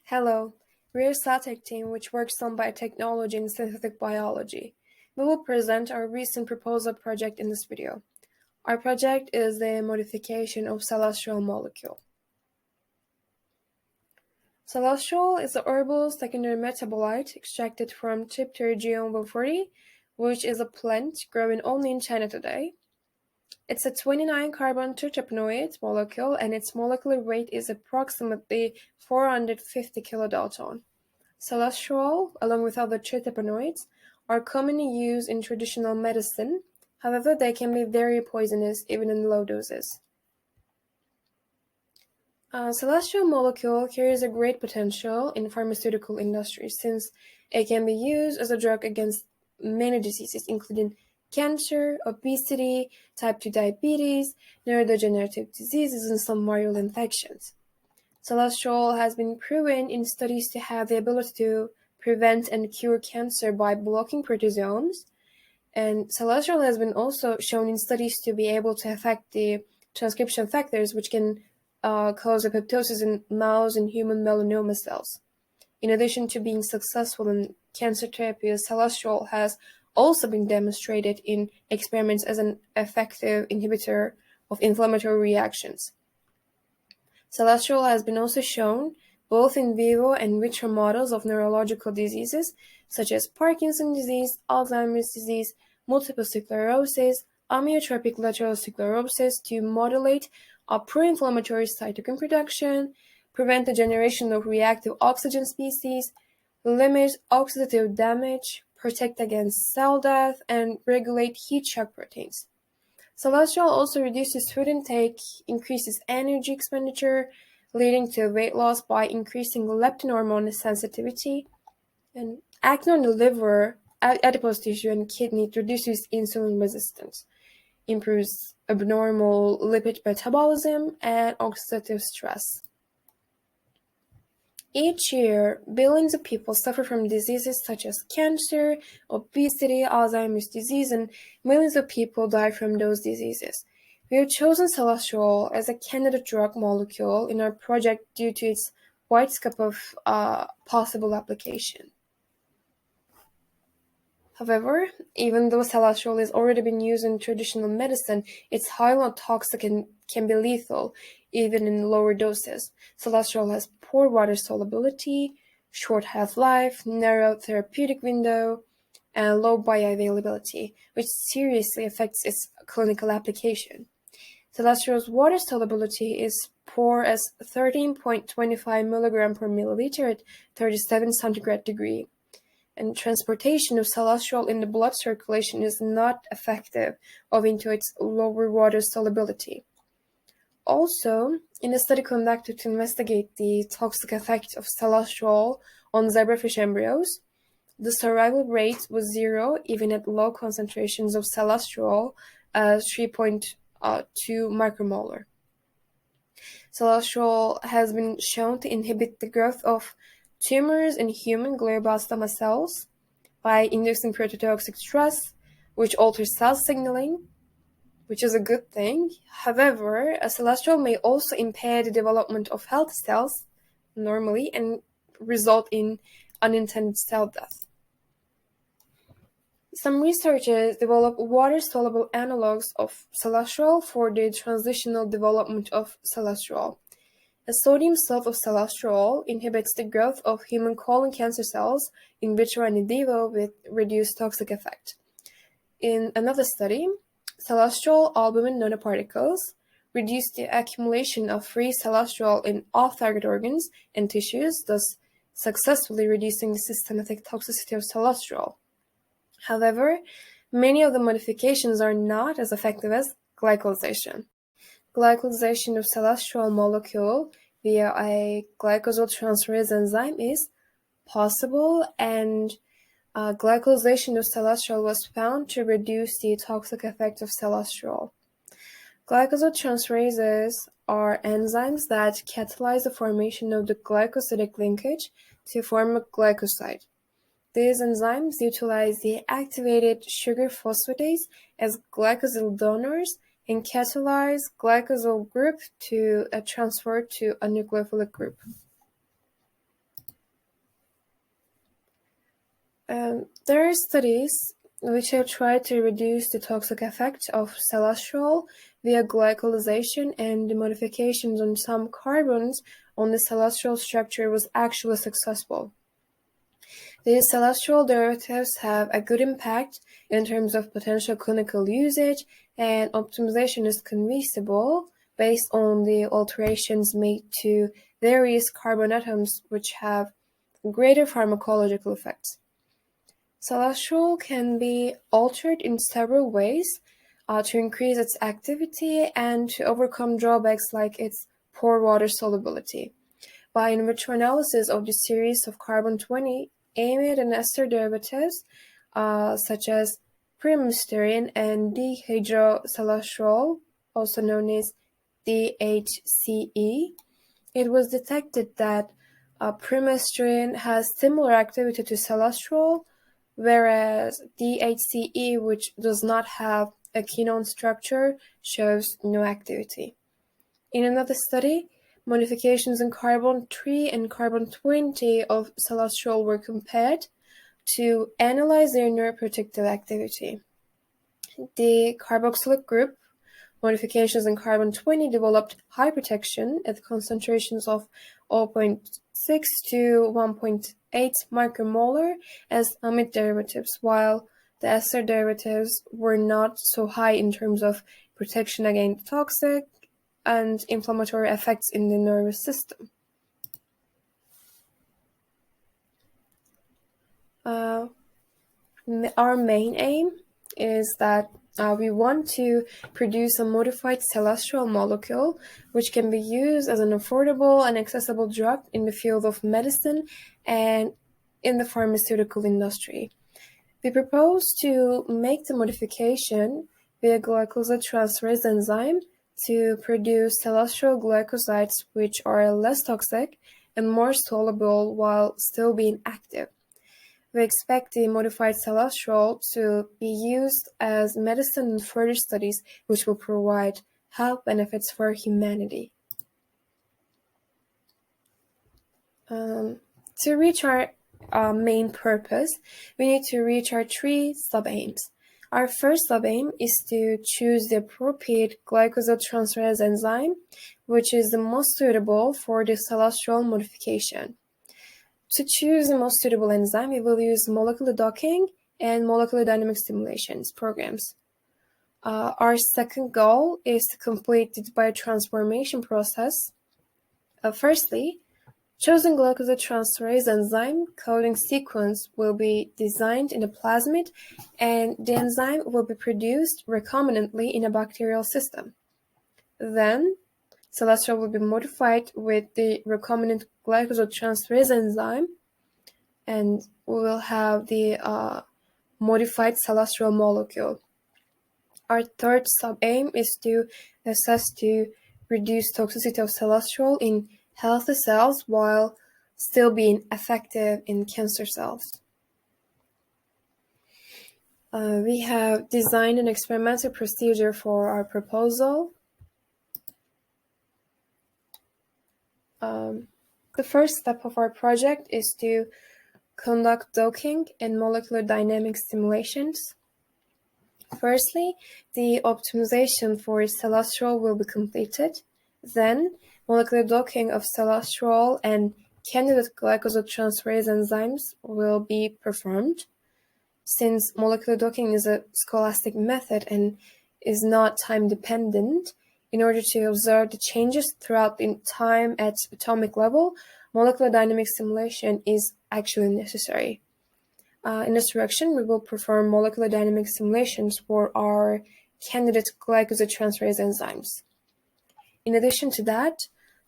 Hello, we're a CellTech team which works on biotechnology and synthetic biology. We will present our recent proposal project in this video. Our project is the modification of celastrol molecule. Celastrol is a herbal secondary metabolite extracted from Tripterigium bouforti, which is a plant growing only in China today. It's a 29-carbon terpenoid molecule, and its molecular weight is approximately 450 kilodalton. Celastrol, along with other terpenoids, are commonly used in traditional medicine. However, they can be very poisonous even in low doses. Celastrol molecule carries a great potential in pharmaceutical industry since it can be used as a drug against many diseases, including cancer, obesity, type 2 diabetes, neurodegenerative diseases, and some viral infections. Celastrol has been proven in studies to have the ability to prevent and cure cancer by blocking proteasomes, and celastrol has been also shown in studies to be able to affect the transcription factors which can cause apoptosis in mouse and human melanoma cells. In addition to being successful in cancer therapy, celastrol has also been demonstrated in experiments as an effective inhibitor of inflammatory reactions. Celastrol has been also shown both in vivo and in vitro models of neurological diseases such as Parkinson's disease, Alzheimer's disease, multiple sclerosis, amyotrophic lateral sclerosis to modulate pro-inflammatory cytokine production, prevent the generation of reactive oxygen species, limit oxidative damage, protect against cell death, and regulate heat shock proteins. Celastrol also reduces food intake, increases energy expenditure, leading to weight loss by increasing leptin hormone sensitivity, and acting on the liver, adipose tissue, and kidney reduces insulin resistance, improves abnormal lipid metabolism, and oxidative stress. Each year, billions of people suffer from diseases such as cancer, obesity, Alzheimer's disease, and millions of people die from those diseases. We have chosen celastrol as a candidate drug molecule in our project due to its wide scope of possible application. However, even though celastrol has already been used in traditional medicine, it's highly toxic and can be lethal, even in lower doses. Celastrol has poor water solubility, short half-life, narrow therapeutic window, and low bioavailability, which seriously affects its clinical application. Celastrol's water solubility is poor as 13.25 mg per milliliter at 37 centigrade degree. And transportation of celastrol in the blood circulation is not effective owing to its lower water solubility. Also, in a study conducted to investigate the toxic effect of celastrol on zebrafish embryos, the survival rate was 0 even at low concentrations of celastrol, 3.2 micromolar. Celastrol has been shown to inhibit the growth of tumors in human glioblastoma cells by inducing prototoxic stress, which alters cell signaling, which is a good thing. However, celastrol may also impair the development of healthy cells normally and result in unintended cell death. Some researchers develop water-soluble analogs of celastrol for the transitional development of celastrol. A sodium salt of celastrol inhibits the growth of human colon cancer cells in vitro and in vivo with reduced toxic effect. In another study, celastrol albumin nanoparticles reduce the accumulation of free celastrol in off-target organs and tissues, thus successfully reducing the systemic toxicity of celastrol. However, many of the modifications are not as effective as glycosylation. Glycosylation of celastrol molecule via a glycosyltransferase enzyme is possible, and glycosylation of celastrol was found to reduce the toxic effect of celastrol. Glycosyltransferases are enzymes that catalyze the formation of the glycosidic linkage to form a glycoside. These enzymes utilize the activated sugar phosphatase as glycosyl donors and catalyze glycosyl group to transfer to a nucleophilic group. There are studies which have tried to reduce the toxic effect of celastrol via glycosylation, and the modifications on some carbons on the celastrol structure was actually successful. These celastrol derivatives have a good impact in terms of potential clinical usage, and optimization is conceivable based on the alterations made to various carbon atoms which have greater pharmacological effects. Celastrol can be altered in several ways to increase its activity and to overcome drawbacks like its poor water solubility. By in vitro analysis of the series of carbon-20 amide and ester derivatives, such as pyrimidine and dihydrocelastrol, also known as DHCE, it was detected that pyrimidine has similar activity to celastrol, whereas DHCE, which does not have a quinone structure, shows no activity. In another study, modifications in carbon-3 and carbon-20 of celastrol were compared to analyze their neuroprotective activity. The carboxylic group modifications in carbon-20 developed high protection at concentrations of 0.6 to 1.8 micromolar as amide derivatives, while the ester derivatives were not so high in terms of protection against toxic and inflammatory effects in the nervous system. Our main aim is that we want to produce a modified celastrol molecule which can be used as an affordable and accessible drug in the field of medicine and in the pharmaceutical industry. We propose to make the modification via glycosyltransferase enzyme to produce celastrol glycosides which are less toxic and more soluble while still being active. We expect the modified celastrol to be used as medicine in further studies which will provide health benefits for humanity. To reach our main purpose, we need to reach our 3 sub-aims. Our first sub-aim is to choose the appropriate glycosyltransferase enzyme, which is the most suitable for the celastrol modification. To choose the most suitable enzyme, we will use molecular docking and molecular dynamic stimulations programs. Our second goal is to complete the biotransformation process. Firstly, chosen glycosyltransferase enzyme coding sequence will be designed in a plasmid, and the enzyme will be produced recombinantly in a bacterial system. Then, celastrol will be modified with the recombinant glycosyltransferase enzyme, and we will have the modified celastrol molecule. Our third sub-aim is to assess to reduce toxicity of celastrol in healthy cells while still being effective in cancer cells. We have designed an experimental procedure for our proposal. The first step of our project is to conduct docking and molecular dynamic simulations. Firstly, the optimization for celastrol will be completed. Then, molecular docking of celastrol and candidate glycosyltransferase enzymes will be performed. Since molecular docking is a scholastic method and is not time-dependent, in order to observe the changes throughout the time at atomic level, molecular dynamic simulation is actually necessary. In this direction, we will perform molecular dynamic simulations for our candidate glycosyltransferase enzymes. In addition to that,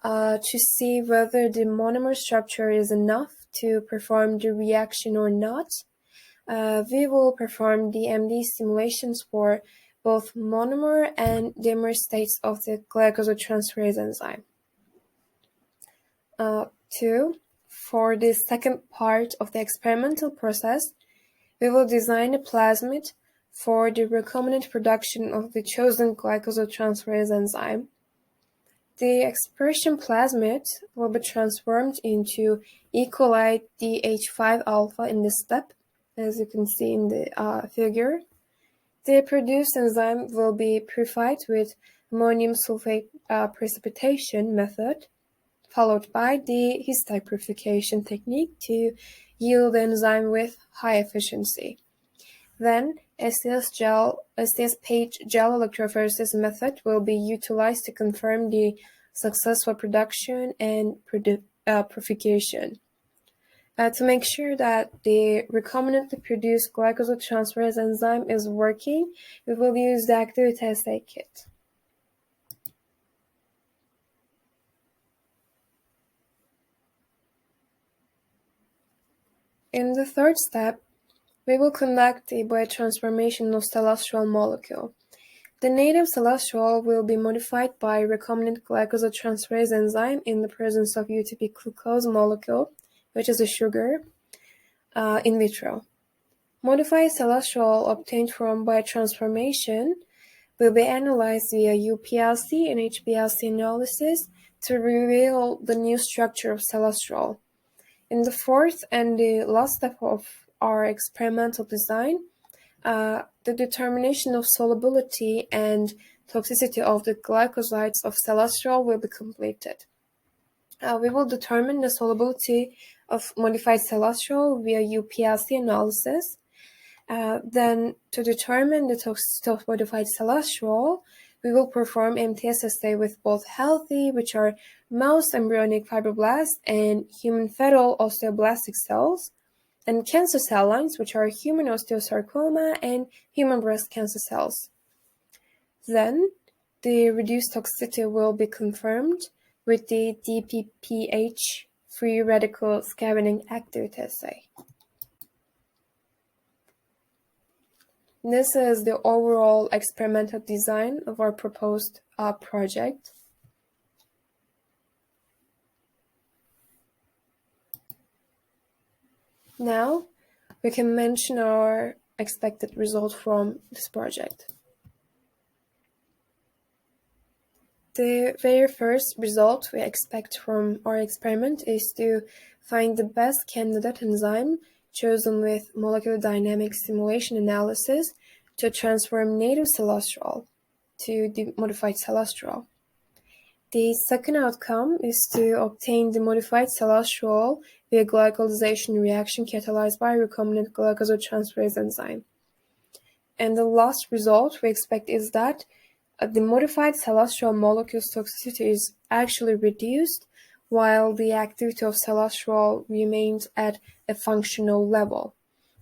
to see whether the monomer structure is enough to perform the reaction or not, we will perform DMD simulations for both monomer and dimer states of the glycosyltransferase enzyme. 2. For the second part of the experimental process, we will design a plasmid for the recombinant production of the chosen glycosyltransferase enzyme. The expression plasmid will be transformed into E. coli DH5 alpha in this step, as you can see in the figure. The produced enzyme will be purified with ammonium sulfate precipitation method, followed by the histide purification technique to yield the enzyme with high efficiency. Then, STS page gel electrophoresis method will be utilized to confirm the successful production and purification. To make sure that the recombinantly produced glycosyltransferase enzyme is working, we will use the activity assay kit. In the third step, we will conduct a biotransformation of celastrol molecule. The native celastrol will be modified by recombinant glycosyltransferase enzyme in the presence of UTP glucose molecule, which is a sugar, in vitro. Modified celastrol obtained from biotransformation will be analyzed via UPLC and HPLC analysis to reveal the new structure of celastrol. In the fourth and the last step of our experimental design, the determination of solubility and toxicity of the glycosides of celastrol will be completed. We will determine the solubility of modified celastrol via UPLC analysis. Then, to determine the toxicity of modified celastrol, we will perform MTS assay with both healthy, which are mouse embryonic fibroblasts, and human fetal osteoblastic cells, and cancer cell lines, which are human osteosarcoma and human breast cancer cells. Then, the reduced toxicity will be confirmed with the DPPH free radical scavenging activity assay. This is the overall experimental design of our proposed project. Now, we can mention our expected result from this project. The very first result we expect from our experiment is to find the best candidate enzyme chosen with molecular dynamics simulation analysis to transform native celastrol to the modified celastrol. The second outcome is to obtain the modified celastrol via glycosylation reaction catalyzed by recombinant glycosyltransferase enzyme. And the last result we expect is that the modified celastrol molecule's toxicity is actually reduced while the activity of celastrol remains at a functional level.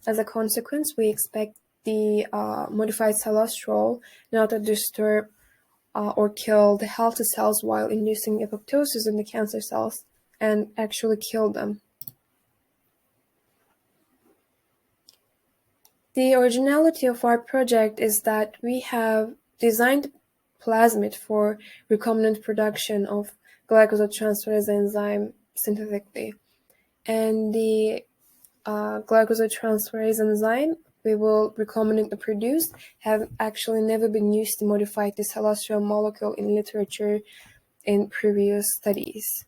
As a consequence, we expect the modified celastrol not to disturb or kill the healthy cells while inducing apoptosis in the cancer cells and actually kill them. The originality of our project is that we have designed plasmid for recombinant production of glycosyltransferase enzyme synthetically. And the glycosyltransferase enzyme we will recombinantly produce have actually never been used to modify the celastrol molecule in literature in previous studies.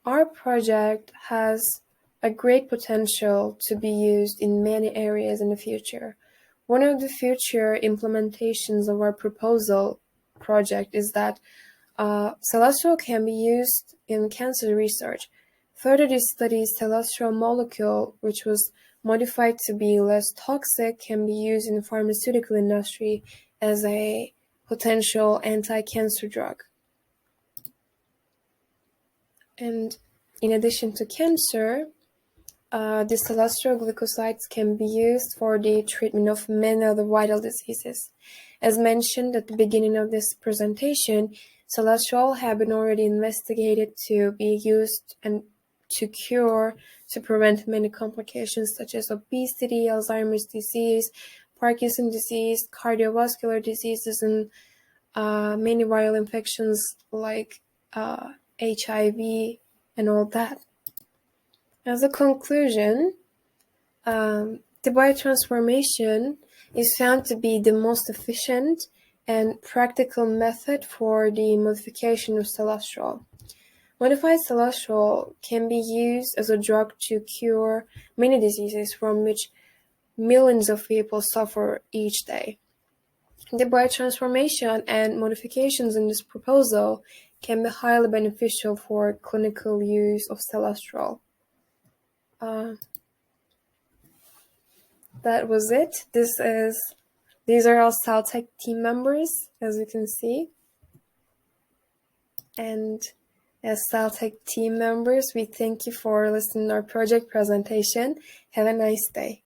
Our project has a great potential to be used in many areas in the future. One of the future implementations of our proposal project is that celastrol can be used in cancer research. Further, this study's celastrol molecule, which was modified to be less toxic, can be used in the pharmaceutical industry as a potential anti-cancer drug. And in addition to cancer, the celastrol glycosides can be used for the treatment of many other vital diseases. As mentioned at the beginning of this presentation, celastrol have been already investigated to be used and to prevent many complications such as obesity, Alzheimer's disease, Parkinson's disease, cardiovascular diseases, and many viral infections like HIV and all that. As a conclusion, the biotransformation is found to be the most efficient and practical method for the modification of celastrol. Modified celastrol can be used as a drug to cure many diseases from which millions of people suffer each day. The biotransformation and modifications in this proposal can be highly beneficial for clinical use of celastrol. That was it. These are our CellTech team members, as you can see. And as CellTech team members, we thank you for listening to our project presentation. Have a nice day.